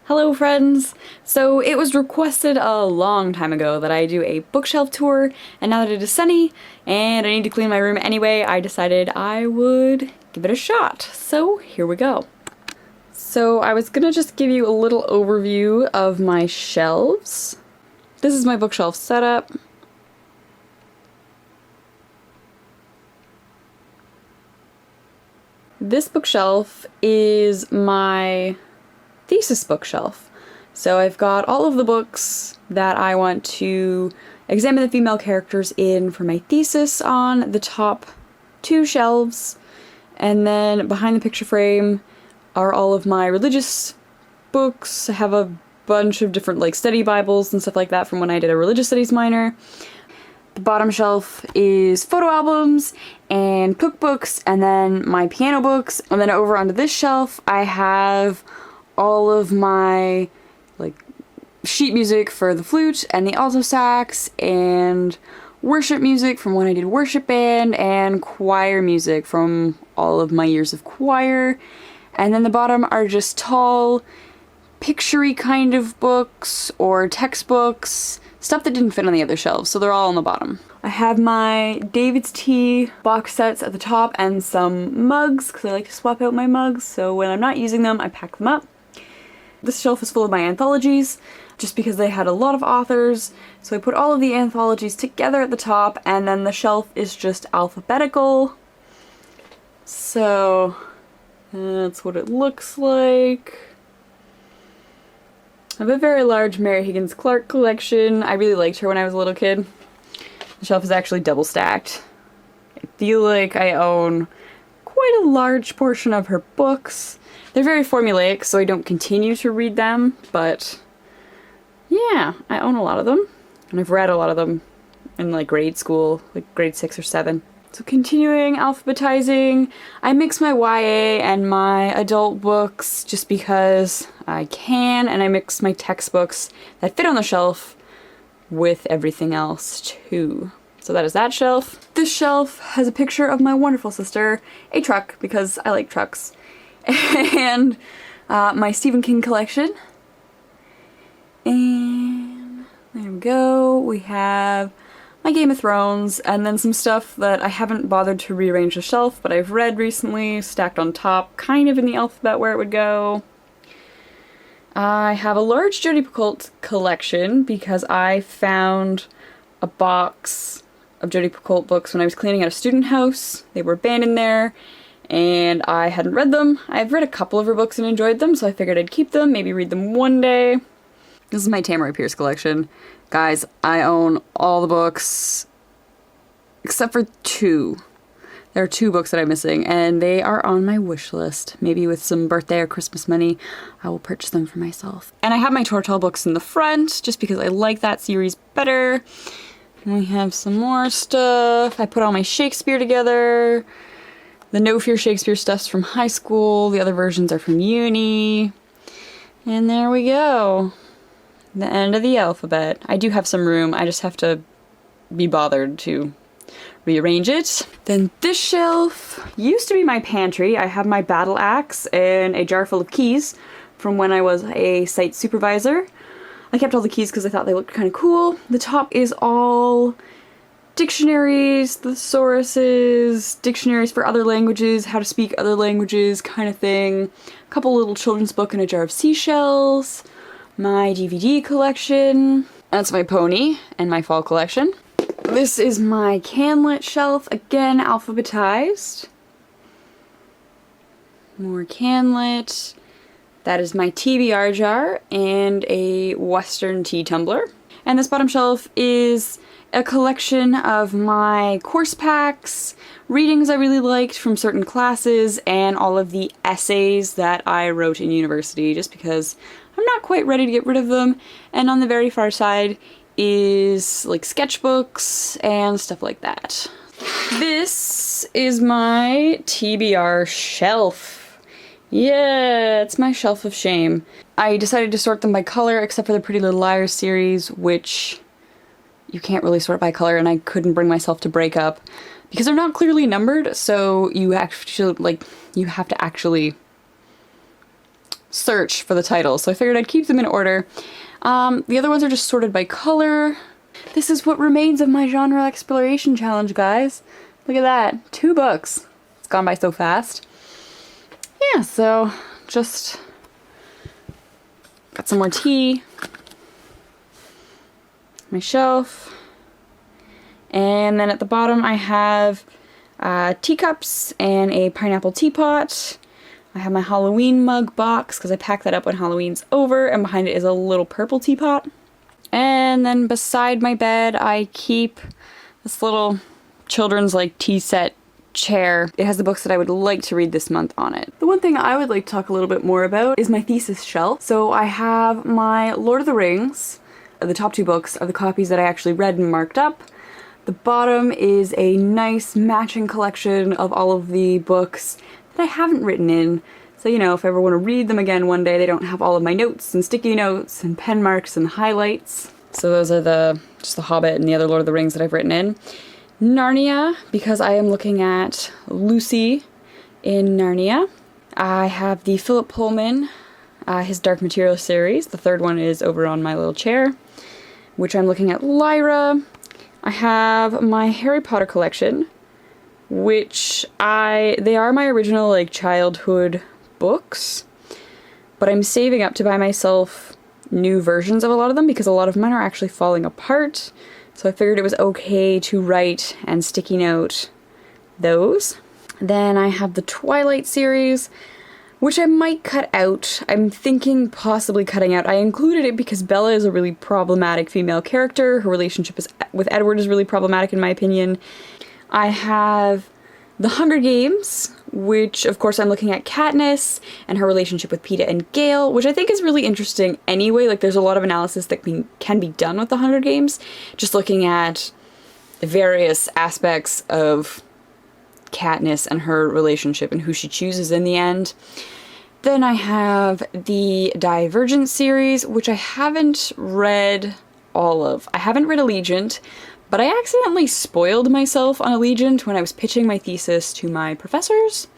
Hello friends! So it was requested a long time ago that I do a bookshelf tour, and now that it is sunny and I need to clean my room anyway, I decided I would give it a shot. So here we go. So I was gonna just give you a little overview of my shelves. This is my bookshelf setup. This bookshelf is my thesis bookshelf. So I've got all of the books that I want to examine the female characters in for my thesis on the top two shelves, and then behind the picture frame are all of my religious books. I have a bunch of different study Bibles and stuff like that from when I did a religious studies minor. The bottom shelf is photo albums and cookbooks, and then my piano books, and then over onto this shelf I have all of my sheet music for the flute and the alto sax, and worship music from when I did worship band, and choir music from all of my years of choir. And then the bottom are just tall, picture-y kind of books or textbooks, stuff that didn't fit on the other shelves, so they're all on the bottom. I have my David's Tea box sets at the top and some mugs, because I like to swap out my mugs, so when I'm not using them, I pack them up. This shelf is full of my anthologies, just because they had a lot of authors, so I put all of the anthologies together at the top, and then the shelf is just alphabetical. So that's what it looks like. I have a very large Mary Higgins Clark collection. I really liked her when I was a little kid. The shelf is actually double stacked. I feel like I own quite a large portion of her books. They're very formulaic, so I don't continue to read them, but yeah, I own a lot of them, and I've read a lot of them in grade school, grade 6 or 7. So continuing alphabetizing, I mix my YA and my adult books just because I can, and I mix my textbooks that fit on the shelf with everything else too. So that is that shelf. This shelf has a picture of my wonderful sister, a truck, because I like trucks, and my Stephen King collection. And there we go. We have my Game of Thrones, and then some stuff that I haven't bothered to rearrange the shelf, but I've read recently, stacked on top, kind of in the alphabet where it would go. I have a large Jodi Picoult collection because I found a box of Jodi Picoult books when I was cleaning out a student house. They were abandoned there, and I hadn't read them. I've read a couple of her books and enjoyed them, so I figured I'd keep them, maybe read them one day. This is my Tamara Pierce collection. Guys, I own all the books except for 2. There are 2 books that I'm missing, and they are on my wish list. Maybe with some birthday or Christmas money, I will purchase them for myself. And I have my Tortall books in the front, just because I like that series better. And we have some more stuff. I put all my Shakespeare together. The No Fear Shakespeare stuff's from high school. The other versions are from uni. And there we go. The end of the alphabet. I do have some room, I just have to be bothered to rearrange it. Then this shelf used to be my pantry. I have my battle axe and a jar full of keys from when I was a site supervisor. I kept all the keys because I thought they looked kind of cool. The top is all dictionaries, thesauruses, dictionaries for other languages, how to speak other languages kind of thing. A couple little children's book and a jar of seashells. My DVD collection. That's my pony and my fall collection. This is my Canlit shelf, again alphabetized. More Canlit. That is my TBR jar and a Western tea tumbler. And this bottom shelf is a collection of my course packs, readings I really liked from certain classes, and all of the essays that I wrote in university, just because I'm not quite ready to get rid of them. And on the very far side is sketchbooks and stuff like that. This is my TBR shelf. Yeah, it's my shelf of shame. I decided to sort them by color, except for the Pretty Little Liars series, which you can't really sort by color, and I couldn't bring myself to break up because they're not clearly numbered, so you have to actually search for the title, so I figured I'd keep them in order. The other ones are just sorted by color. This is what remains of my genre exploration challenge, guys. Look at that. 2 books. It's gone by so fast. Yeah, so just got some more tea. My shelf. And then at the bottom I have teacups and a pineapple teapot. I have my Halloween mug box because I pack that up when Halloween's over, and behind it is a little purple teapot. And then beside my bed I keep this little children's like tea set chair. It has the books that I would like to read this month on it. The one thing I would like to talk a little bit more about is my thesis shelf. So I have my Lord of the Rings. The top 2 books are the copies that I actually read and marked up. The bottom is a nice matching collection of all of the books that I haven't written in. So, you know, if I ever want to read them again one day, they don't have all of my notes and sticky notes and pen marks and highlights. So those are just The Hobbit and the other Lord of the Rings that I've written in. Narnia, because I am looking at Lucy in Narnia. I have the Philip Pullman, his Dark Materials series. The 3rd one is over on my little chair, which I'm looking at Lyra. I have my Harry Potter collection, which they are my original like childhood books, but I'm saving up to buy myself new versions of a lot of them because a lot of mine are actually falling apart. So I figured it was okay to write and sticky note those. Then I have the Twilight series, which I might cut out. I'm thinking possibly cutting out. I included it because Bella is a really problematic female character. Her relationship with Edward is really problematic in my opinion. I have The Hunger Games, which of course I'm looking at Katniss and her relationship with Peeta and Gale, which I think is really interesting anyway. Like there's a lot of analysis that can be done with The Hunger Games, just looking at the various aspects of Katniss and her relationship and who she chooses in the end. Then I have the Divergent series, which I haven't read all of. I haven't read Allegiant, but I accidentally spoiled myself on Allegiant when I was pitching my thesis to my professors.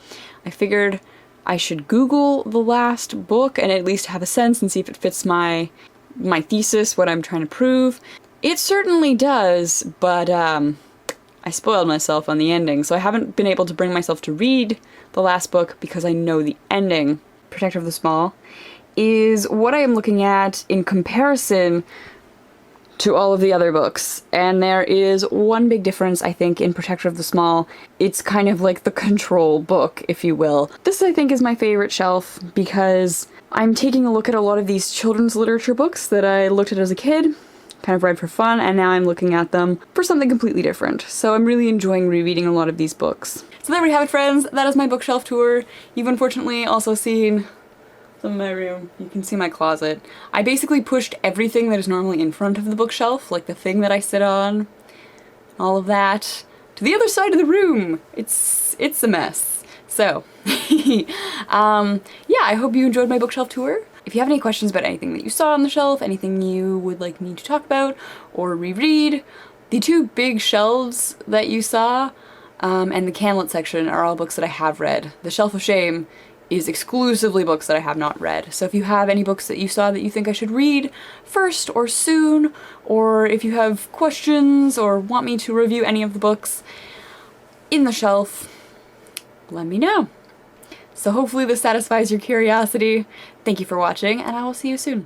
I figured I should Google the last book and at least have a sense and see if it fits my thesis, what I'm trying to prove. It certainly does, but I spoiled myself on the ending, so I haven't been able to bring myself to read the last book because I know the ending. Protector of the Small is what I am looking at in comparison to all of the other books, and there is one big difference I think in Protector of the Small. It's kind of like the control book, if you will. This I think is my favorite shelf because I'm taking a look at a lot of these children's literature books that I looked at as a kid, kind of read for fun, and now I'm looking at them for something completely different. So I'm really enjoying rereading a lot of these books. So there we have it, friends. That is my bookshelf tour. You've unfortunately also seen some of my room. You can see my closet. I basically pushed everything that is normally in front of the bookshelf, like the thing that I sit on, all of that, to the other side of the room. It's a mess. So, yeah, I hope you enjoyed my bookshelf tour. If you have any questions about anything that you saw on the shelf, anything you would like me to talk about or reread, the 2 big shelves that you saw and the Canlit section are all books that I have read. The Shelf of Shame is exclusively books that I have not read. So if you have any books that you saw that you think I should read first or soon, or if you have questions or want me to review any of the books in the shelf, let me know. So hopefully this satisfies your curiosity. Thank you for watching, and I will see you soon.